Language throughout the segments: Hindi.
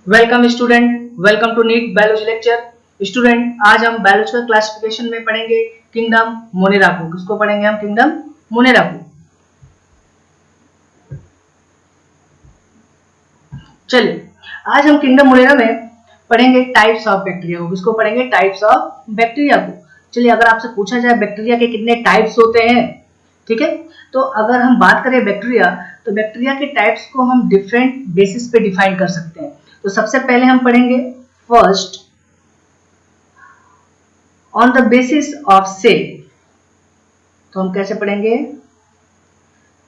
Welcome student, welcome to NEET biology lecture. Student, आज हम बायोलॉजी का क्लासिफिकेशन में पढ़ेंगे किंगडम मोनेरा को। किसको पढ़ेंगे हम? किंगडम मोनेरा को। चलिए, आज हम किंगडम मोनेरा में पढ़ेंगे टाइप्स ऑफ बैक्टीरिया को। किसको पढ़ेंगे? टाइप्स ऑफ बैक्टीरिया को। चलिए, अगर आपसे पूछा जाए बैक्टीरिया के कितने टाइप्स होते हैं, ठीक है, तो अगर हम बात करें बैक्टीरिया, तो बैक्टीरिया के टाइप्स को हम डिफरेंट बेसिस पे डिफाइन कर सकते हैं। तो सबसे पहले हम पढ़ेंगे first on the basis of shape. तो हम कैसे पढ़ेंगे?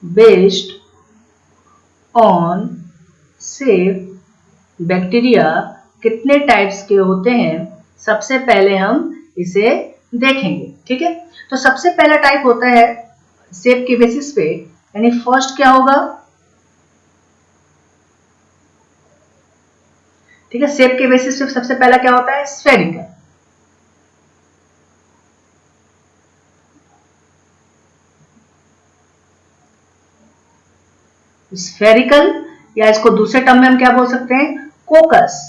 बेस्ड ऑन सेप बैक्टीरिया कितने टाइप्स के होते हैं, सबसे पहले हम इसे देखेंगे। ठीक है, तो सबसे पहला टाइप होता है सेप के बेसिस पे, यानी फर्स्ट क्या होगा? ठीक है, शेप के बेसिस पे सबसे पहला क्या होता है? स्फेरिकल। स्फेरिकल, या इसको दूसरे टर्म में हम क्या बोल सकते हैं? कोकस।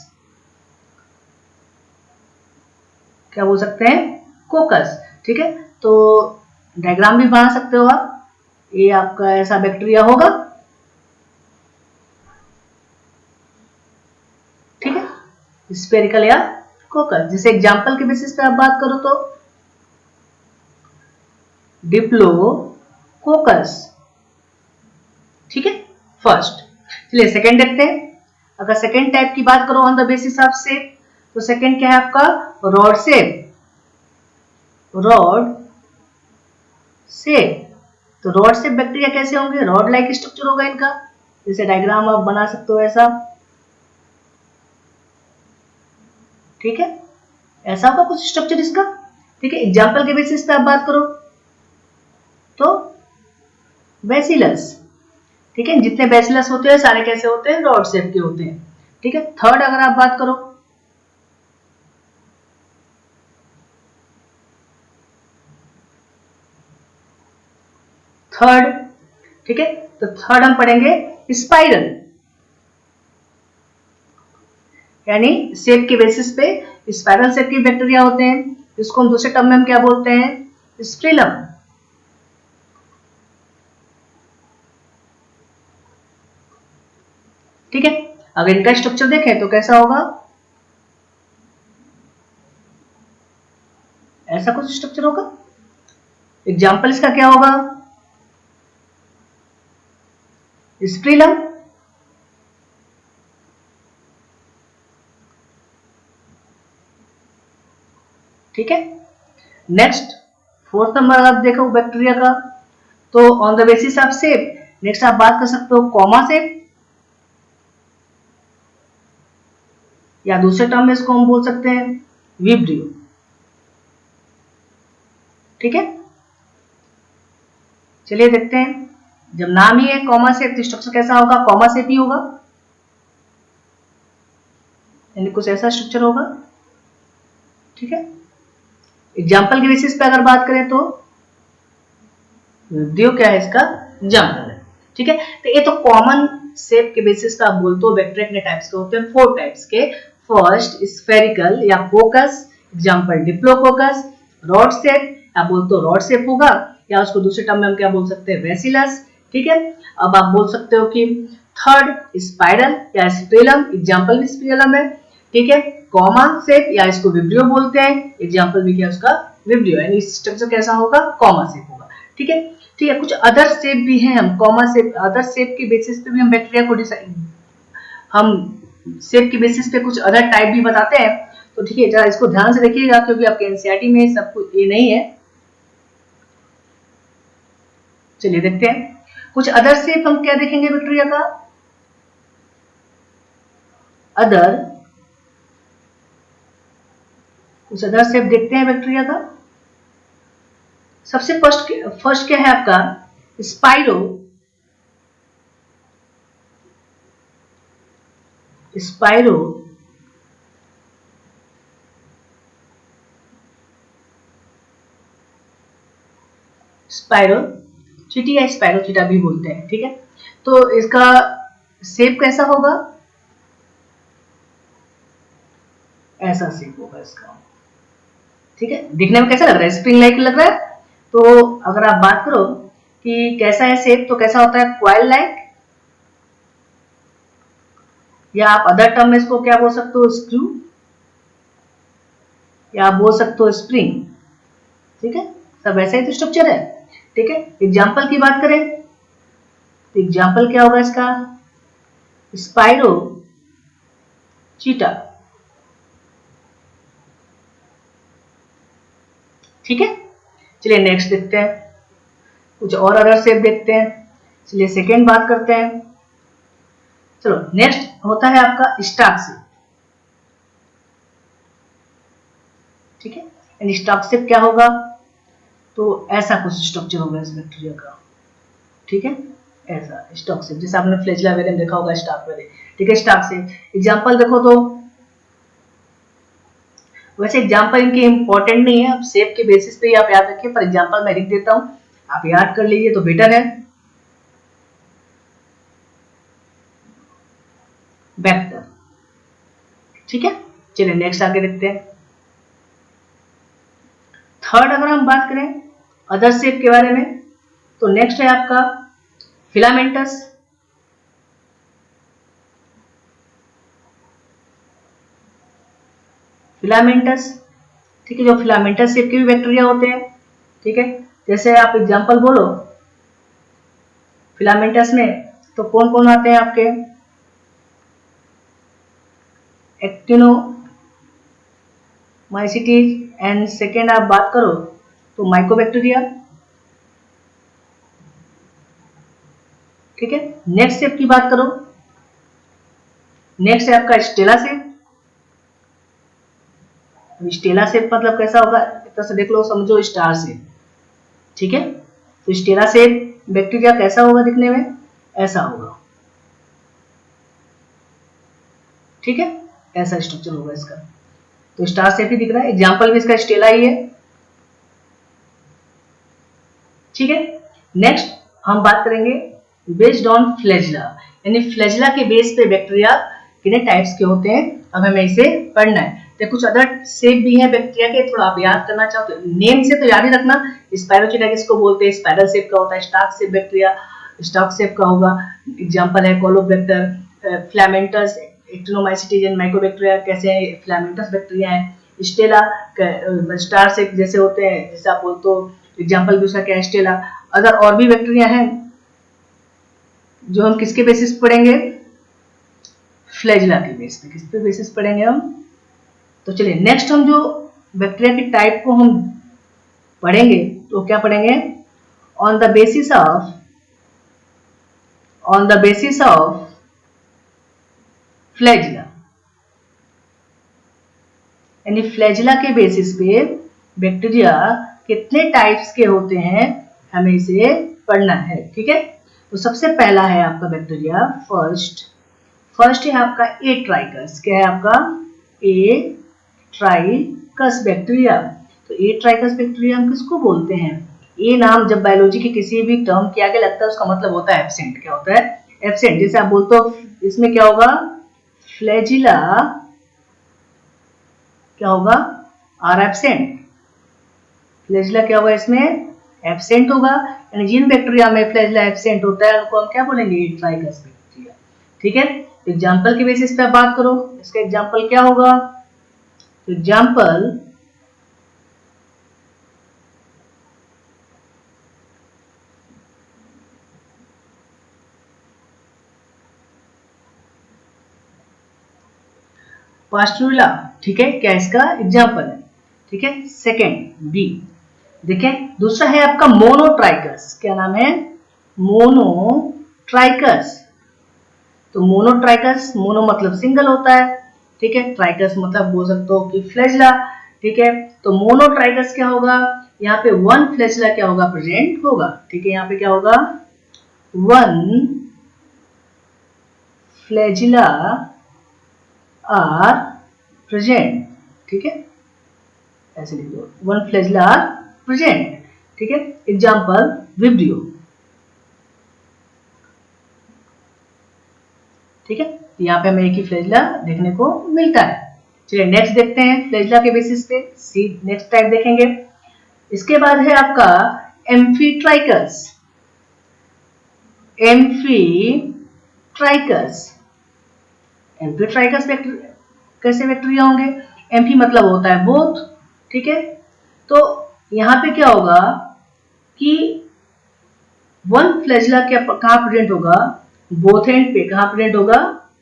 क्या बोल सकते हैं? कोकस। ठीक है, तो डायग्राम भी बना सकते हो आप। ये आपका ऐसा बैक्टीरिया होगा, ठीक है, स्फेरिकल या कोकस। जैसे एग्जांपल के बेसिस पे आप बात करो तो डिप्लोकोकस। ठीक है, फर्स्ट। चलिए सेकंड देखते हैं। अगर सेकंड टाइप की बात करो on the basis of shape, तो सेकंड क्या है आपका? Rod shape. रॉड शेप, तो रॉड शेप बैक्टीरिया कैसे होंगे? रॉड लाइक स्ट्रक्चर होगा इनका। जैसे डायग्राम आप बना सकते हो ऐसा, ठीक है, ऐसा होगा कुछ स्ट्रक्चर इसका। ठीक है, एग्जांपल के बेसिस पे आप बात करो तो बेसिलस। ठीक है, जितने बेसिलस होते हैं सारे कैसे होते हैं? रॉड शेप के होते हैं। ठीक है, थर्ड अगर आप बात करो, थर्ड, ठीक है, तो थर्ड हम पढ़ेंगे स्पाइरल, यानी शेप के बेसिस पे स्पाइरल शेप के बैक्टीरिया होते हैं। इसको हम दूसरे टर्म में हम क्या बोलते हैं? स्ट्रिलम। ठीक है, अगर इनका स्ट्रक्चर देखें तो कैसा होगा? ऐसा कुछ स्ट्रक्चर होगा। एग्जाम्पल इसका क्या होगा? स्ट्रिलम। ठीक है, नेक्स्ट फोर्थ नंबर आप देखो बैक्टीरिया का, तो on the basis of shape next आप बात कर सकते हो कॉमा शेप, या दूसरे टर्म में इसको हम बोल सकते हैं विब्रियो। ठीक है, चलिए देखते हैं। जब नाम ही है कॉमा शेप, तो स्ट्रक्चर कैसा होगा? कॉमा शेप ही होगा, यानी कुछ ऐसा स्ट्रक्चर होगा। ठीक है, एग्जाम्पल के बेसिस पे अगर बात करें तो विब्रियो क्या है? इसका एग्जाम्पल है। ठीक है, तो ये तो कॉमन शेप के बेसिस पे आप बोलते हो बैक्टीरिया कितने टाइप्स के होते हैं? 4 टाइप्स के। फर्स्ट स्फेरिकल या कोकस, एग्जाम्पल डिप्लोकोकस। रॉड शेप, आप बोलते हो रॉड शेप होगा, या उसको दूसरे टर्म में हम क्या बोल सकते हैं? वेसिलस। ठीक है, अब आप बोल सकते हो कि थर्ड स्पाइरल या स्पिरलम, एग्जाम्पल भी स्पिरलम है। ठीक है, कॉमा शेप या इसको विब्रियो बोलते हैं, एग्जाम्पल भी क्या उसका? विब्रियो, यानी स्ट्रक्चर कैसा होगा? कॉमा शेप होगा। ठीक है, ठीक है, कुछ अदर शेप भी हैं। हम कॉमा शेप, अदर शेप के बेसिस पे भी हम बैक्टीरिया को डिसाइड, हम शेप के बेसिस पे कुछ अदर टाइप भी बताते हैं। तो ठीक है, जरा इसको ध्यान से देखिएगा, क्योंकि आपके एनसीईआरटी में सब कुछ ये नहीं है। चलिए देखते हैं कुछ अदर शेप हम क्या देखेंगे बैक्टीरिया का। अदर, कुछ अदर शेप देखते हैं बैक्टीरिया का। सबसे फर्स्ट क्या है आपका? स्पाइरो। स्पाइरो स्पाइरो चीटी या स्पाइरो चीटा भी बोलते हैं। ठीक है, तो इसका शेप कैसा होगा? ऐसा शेप होगा इसका। ठीक है, दिखने में कैसा लग रहा है? स्प्रिंग लाइक लग रहा है। तो अगर आप बात करो कि कैसा है शेप, तो कैसा होता है? क्वाइल लाइक, या आप अदर टर्म में इसको क्या बोल सकते हो? स्क्रू, या आप बोल सकते हो स्प्रिंग। ठीक है, सब ऐसा ही तो स्ट्रक्चर है। ठीक है, एग्जाम्पल की बात करें तो एग्जाम्पल क्या होगा इसका? स्पाइरो चीटा। ठीक है, चलिए नेक्स्ट देखते हैं, कुछ और अदर शेप देखते हैं। चलिए सेकेंड बात करते हैं। चलो नेक्स्ट होता है आपका स्टार्क शेप। ठीक है, एंड स्टार्क शेप क्या होगा? तो ऐसा कुछ स्ट्रक्चर होगा इस बैक्टीरिया का। ठीक है, ऐसा स्टार्क शेप, जैसे आपने फ्लैजेला वेरिएंट देखा होगा, स्टार्क वेरिएंट। ठीक है, स्टार्क शेप एग्जांपल देखो तो, वैसे एग्जांपल इनके इंपॉर्टेंट नहीं है, आप शेप के बेसिस पे ही आप याद रखिए, पर एग्जांपल मैं लिख देता हूं, आप याद कर लीजिए तो बेटर है। वेक्टर। ठीक है, चलिए नेक्स्ट आगे देखते हैं। थर्ड अगर हम बात करें अदर शेप के बारे में, तो नेक्स्ट है आपका फिलामेंटस। फिलामेंटस, ठीक है, जो फिलामेंटस शेप के भी बैक्टीरिया होते हैं। ठीक है, जैसे आप एग्जांपल बोलो फिलामेंटस में, तो कौन कौन आते हैं आपके? एक्टिनोमाइसीटीज, एंड सेकेंड आप बात करो तो माइकोबैक्टीरिया। ठीक है, नेक्स्ट शेप की बात करो, नेक्स्ट है आपका स्टेला शेप। स्टेला शेप मतलब कैसा होगा? एक तरह से देख लो, समझो स्टार शेप। ठीक है, तो स्टेला शेप बैक्टीरिया कैसा होगा दिखने में? ऐसा होगा। ठीक है, ऐसा स्ट्रक्चर होगा इसका, तो स्टार शेप ही दिख रहा है, एग्जांपल भी इसका स्टेला ही है। ठीक है, नेक्स्ट हम बात करेंगे बेस्ड ऑन फ्लैजेला, यानी फ्लैजेला के बेस पे बैक्टीरिया कितने टाइप्स के होते हैं, अब हमें इसे पढ़ना है। तो कुछ अदर शेप भी है बैक्टीरिया के, थोड़ा आप याद करना चाहो तो नेम से तो याद ही रखना। स्पायरोचीटा किसको बोलते हैं? स्पाइरल शेप का होता है। Stalk shape bacteria stalk shape का होगा, एग्जांपल है Caulobacter, filamentous, actinomycetes and mycobacteria कैसे हैं? फिलामेंटस बैक्टीरिया है। स्टेला स्टार शेप जैसे होते हैं, जैसे आप बोलते हो, एग्जांपल दूसरा क्या है? स्टेला। अदर और भी बैक्टीरिया हैं जो हम किसके बेसिस पढ़ेंगे? फ्लैजेला के बेस पे। किस पे बेसिस पढ़ेंगे हम? तो चलिए नेक्स्ट हम जो बैक्टीरिया की टाइप को हम पढ़ेंगे तो क्या पढ़ेंगे? On the basis of flagella, यानी फ्लैजेला के बेसिस पे बैक्टीरिया कितने टाइप्स के होते हैं हमें इसे पढ़ना है। ठीक है, तो सबसे पहला है आपका बैक्टीरिया फर्स्ट है आपका ए ट्राइकस। क्या है आपका? ए ट्राइकस बैक्टीरिया। तो ए ट्राइकस बैक्टीरिया हम किसको बोलते हैं? ए नाम जब बायोलॉजी के किसी भी टर्म के आगे लगता है उसका मतलब होता है एब्सेंट। क्या होता है? एब्सेंट। जैसे आप बोलते हो इसमें क्या होगा? फ्लैजिला क्या होगा? Are absent. फ्लैजिला क्या होगा? इसमें एब्सेंट होगा, यानी जिन बैक्टीरिया में फ्लैजिला एब्सेंट होता है उनको हम क्या बोलेंगे? ए ट्राइकस बैक्टीरिया। ठीक है, एग्जाम्पल के बेसिस पे बात करो, इसका एग्जाम्पल क्या होगा? एग्जाम्पल पास्टुला। ठीक है, क्या इसका एग्जाम्पल है? ठीक है, सेकेंड बी। देखिए दूसरा है आपका मोनोट्राइकस। क्या नाम है? मोनोट्राइकस। तो मोनोट्राइकस, मोनो मतलब सिंगल होता है, ठीक है, ट्राइकस मतलब बोल सकते हो कि फ्लैजिला। ठीक है, तो मोनोट्राइकस क्या होगा? यहाँ पे वन फ्लैजिला क्या होगा? प्रेजेंट होगा। ठीक है, यहाँ पे क्या होगा? One flagella are present. ठीक है, ऐसे लिख दो, वन फ्लैजिला आर प्रेजेंट। ठीक है, एग्जाम्पल विब्रियो। ठीक है, यहाँ पे हमें एक ही फ्लैजिला देखने को मिलता है। चलिए नेक्स्ट देखते हैं फ्लैजिला के बेसिस पे, सी नेक्स्ट टाइप देखेंगे। इसके बाद है आपका एम्फीट्राइकस। एम्फीट्राइकस, एम्फीट्राइकस कैसे बैक्टीरिया होंगे? एम्फी मतलब होता है बोथ, ठीक है। तो यहाँ पे क्या होगा कि वन फ्लैजिला कहाँ प्रेजेंट होगा? बोथ एंड पे। कहाँ प्रेजेंट होगा?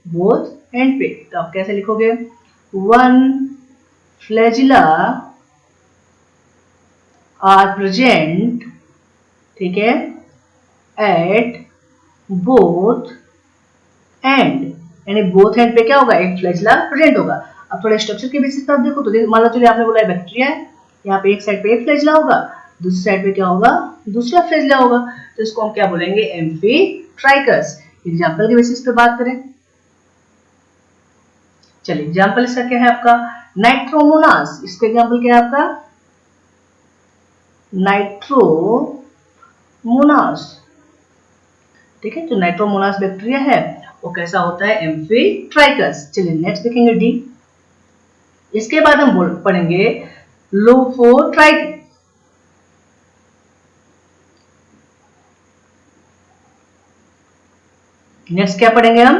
बोथ एंड पे। तो आप कैसे लिखोगे? वन फ्लैजिला आर प्रेजेंट, ठीक है, एट बोथ एंड, यानी बोथ एंड पे क्या होगा? एक फ्लैजिला प्रेजेंट होगा। अब थोड़ा स्ट्रक्चर के बेसिस पर देखो तो मान लो चलिए आपने बोला बैक्टीरिया है, यहाँ पे एक साइड पे एक फ्लैजिला होगा, दूसरी साइड पे क्या होगा? दूसरा फ्लैजिला होगा। तो इसको हम क्या बोलेंगे? एम्फीट्राइकस। एग्जांपल के बेसिस पे बात करें, चलिए एग्जांपल इसका क्या है आपका? नाइट्रोमोनास। इसका एग्जांपल क्या है आपका? नाइट्रोमोनास, ठीक है। जो नाइट्रोमोनास बैक्टीरिया है वो कैसा होता है? एम्फीट्राइकस। चलिए नेक्स्ट देखेंगे डी। इसके बाद हम पढ़ेंगे लोफोट्राइक। नेक्स्ट क्या पढ़ेंगे हम?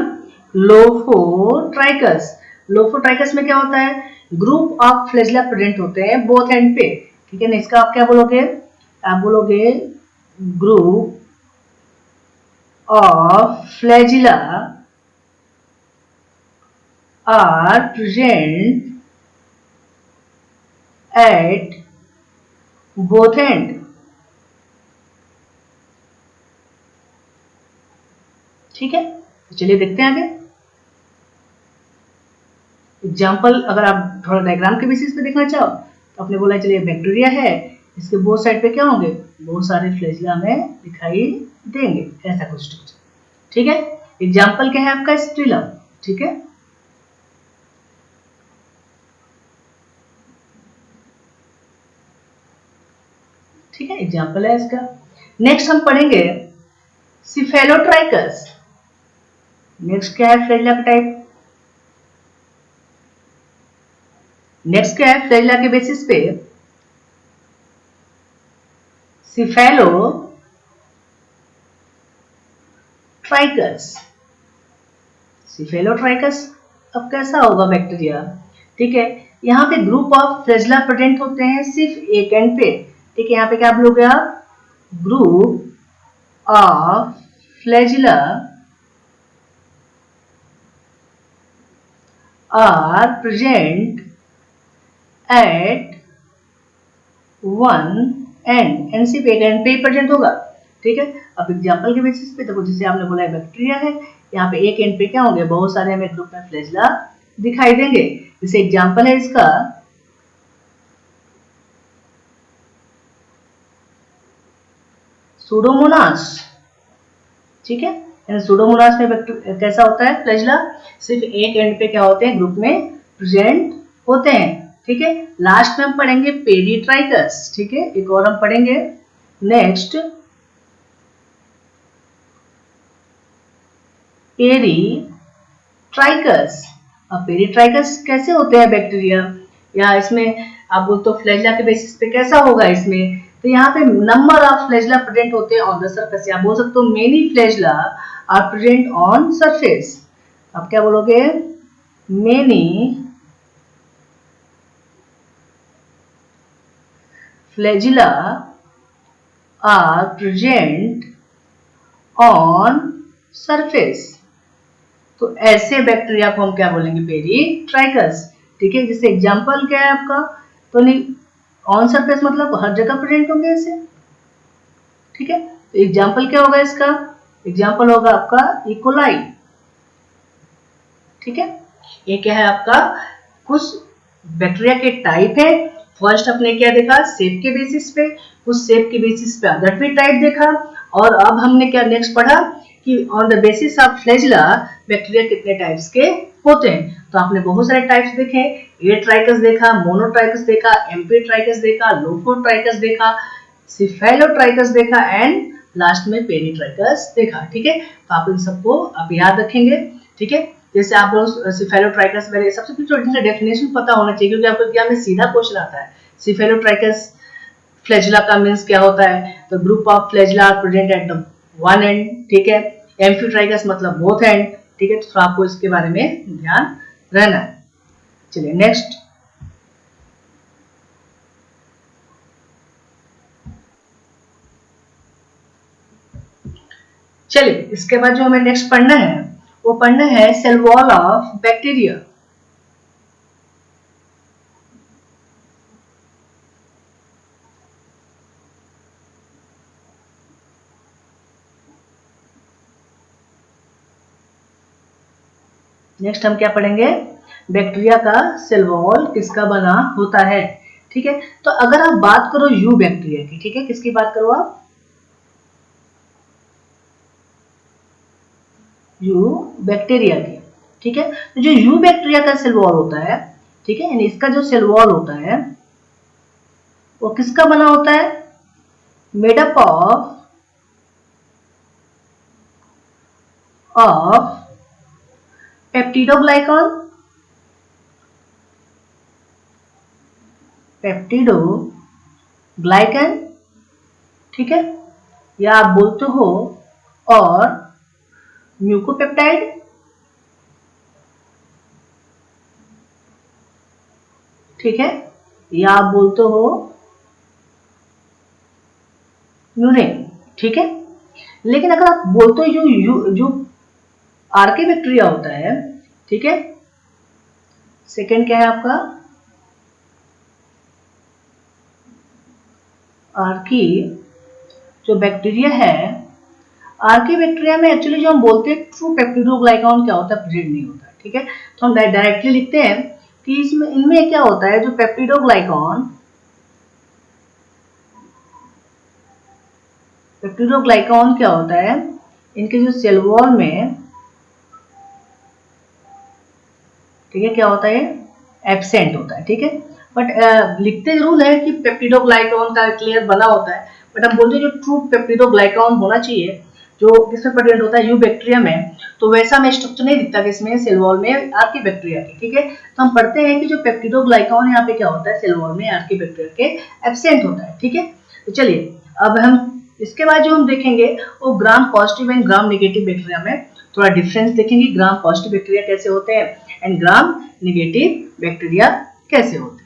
लोफोट्राइकस। लोफोट्राइकस में क्या होता है? ग्रुप ऑफ फ्लैजिला प्रेजेंट होते हैं बोथ एंड पे, ठीक है ना। इसका आप क्या बोलोगे? आप बोलोगे group of flagella are present at both end, ठीक है। तो चलिए देखते हैं आगे एग्जाम्पल। अगर आप थोड़ा डायग्राम के बेसिस पे देखना चाहो तो आपने बोला चलिए बैक्टीरिया है, इसके बोथ साइड पे क्या होंगे? बहुत सारे फ्लैजिला हमें दिखाई देंगे, ऐसा कुछ स्ट्रक्चर, ठीक है। एग्जाम्पल क्या है आपका? स्ट्रीलम, ठीक है। ठीक है, एग्जाम्पल है इसका। नेक्स्ट हम पढ़ेंगे सिफेलोट्राइकस। नेक्स्ट क्या है? फ्लैजिला का टाइप। नेक्स्ट क्या है? फ्लैजिला के बेसिस पे सिफेलोट्राइकस। सिफेलोट्राइकस अब कैसा होगा बैक्टीरिया? ठीक है, यहाँ पे ग्रुप ऑफ फ्लैजिला प्रेजेंट होते हैं सिर्फ एक एंड पे, ठीक है। यहाँ पे क्या बोलोगे आप? Group of flagella are present at one end, end सिर्फ एक एंड पे प्रेजेंट होगा, ठीक है। अब एग्जांपल के बेसिस पे देखो, जैसे आपने बोला है बैक्टीरिया है, यहाँ पे एक एंड पे क्या होंगे? बहुत सारे हमें ग्रुप में फ्लैजिला दिखाई देंगे। जैसे एग्जांपल है इसका सूडोमोनास, ठीक है। सूडोमोनास में कैसा होता है? फ्लैजिला सिर्फ एक एंड पे क्या होते हैं? ग्रुप में प्रेजेंट होते हैं, ठीक है। लास्ट में हम पढ़ेंगे पेरीट्राइकस, ठीक है। एक और हम पढ़ेंगे नेक्स्ट पेरीट्राइकस। अब पेरीट्राइकस कैसे होते हैं बैक्टीरिया? या इसमें आप बोलते हो फ्लैजिला के बेसिस पे कैसा होगा इसमें? तो यहाँ पे नंबर ऑफ फ्लैजिला प्रेजेंट होते हैं ऑन द सरफेस, या बोल सकते हो many flagella are present on surface. आप क्या बोलोगे? Many flagella are present on surface. तो ऐसे बैक्टीरिया को हम क्या बोलेंगे? पेरीट्राइकस, ठीक है। जैसे एग्जांपल क्या है आपका? तो नहीं, ऑन सरफेस मतलब हर जगह प्रेजेंट होंगे ऐसे, ठीक है। तो एग्जांपल क्या होगा इसका? एग्जांपल होगा आपका इकोलाई, ठीक है। ये क्या है आपका? कुछ बैक्टीरिया के टाइप है। फर्स्ट अपने क्या देखा? शेप के बेसिस पे, कुछ शेप के बेसिस पे अदर भी टाइप देखा, और अब हमने क्या नेक्स्ट पढ़ा कि on the basis of flagella bacteria कितने टाइप्स के होते हैं। तो आपने बहुत सारे टाइप्स देखे, एट्राइकस देखा, मोनोट्राइकस देखा, एम्फीट्राइकस देखा, लोफोट्राइकस देखा, सिफेलोट्राइकस देखा, एंड लास्ट में पेरीट्राइकस देखा, ठीक है। तो आप इन सबको आप याद रखेंगे, ठीक है। जैसे आप लोग सिफेलोट्राइकस मेरे सबसे पहले तो डेफिनेशन पता होना चाहिए, क्योंकि आपको एग्जाम में सीधा क्वेश्चन आता है सिफेलोट्राइकस फ्लैजिला का मीन्स क्या होता है, तो group of flagella are present at the one end, ठीक है। एम्फीट्राइकस मतलब बोथ एंड, ठीक है, तो आपको इसके बारे में ध्यान रहना है। चलिए नेक्स्ट, चलिए इसके बाद जो हमें नेक्स्ट पढ़ना है वो पढ़ना है cell wall of bacteria. Next हम क्या पढ़ेंगे, बैक्टीरिया का सेल वॉल किसका बना होता है, ठीक है। तो अगर आप बात करो यू बैक्टीरिया की, ठीक है, किसकी बात करो आप, यू बैक्टीरिया की, ठीक है। तो जो यू बैक्टीरिया का सेल वॉल होता है, ठीक है, यानी इसका जो सेल वॉल होता है वो किसका बना होता है, मेड अप ऑफ पेप्टिडोग्लाइकॉन, पेप्टिडोग्लाइकन, ठीक है, या आप बोलते हो और म्यूकोपेप्टाइड, ठीक है, या आप बोलते हो म्यूरेन, ठीक है। लेकिन अगर आप बोलते हो जो आर्के बैक्टीरिया होता है, ठीक है, सेकेंड क्या है आपका आर्की जो बैक्टीरिया है, आर्की बैक्टीरिया में एक्चुअली जो हम बोलते हैं ट्रू पेप्टिडोग्लाइकॉन क्या होता है, प्रेजेंट नहीं होता है, ठीक है। तो हम डायरेक्टली लिखते हैं कि इसमें इनमें क्या होता है, जो पेप्टिडोग्लाइकॉन क्या होता है, इनके जो सेल वॉल में, ठीक है, क्या होता है, एब्सेंट होता है, ठीक है। बट लिखते जरूर है कि पेप्टिडोग्लाइकॉन का क्लियर बना होता है, बट हम बोलते हैं जो ट्रू पेप्टिडोग्लाइकॉन होना चाहिए जो किसमें प्रेजेंट होता है, यू बैक्टीरिया में, तो वैसा में स्ट्रक्चर नहीं दिखता किसमें, सेल वॉल में आर्की बैक्टीरिया के, ठीक है। तो हम पढ़ते हैं कि जो पेप्टिडोग्लाइकॉन यहाँ पे क्या होता है, सेल वॉल में आर्की बैक्टीरिया के एब्सेंट होता है, ठीक है। तो चलिए अब हम इसके बाद जो हम देखेंगे वो gram positive and gram negative bacteria में थोड़ा डिफरेंस देखेंगे, ग्राम पॉजिटिव बैक्टीरिया कैसे होते हैं एंड ग्राम नेगेटिव बैक्टीरिया कैसे होते हैं।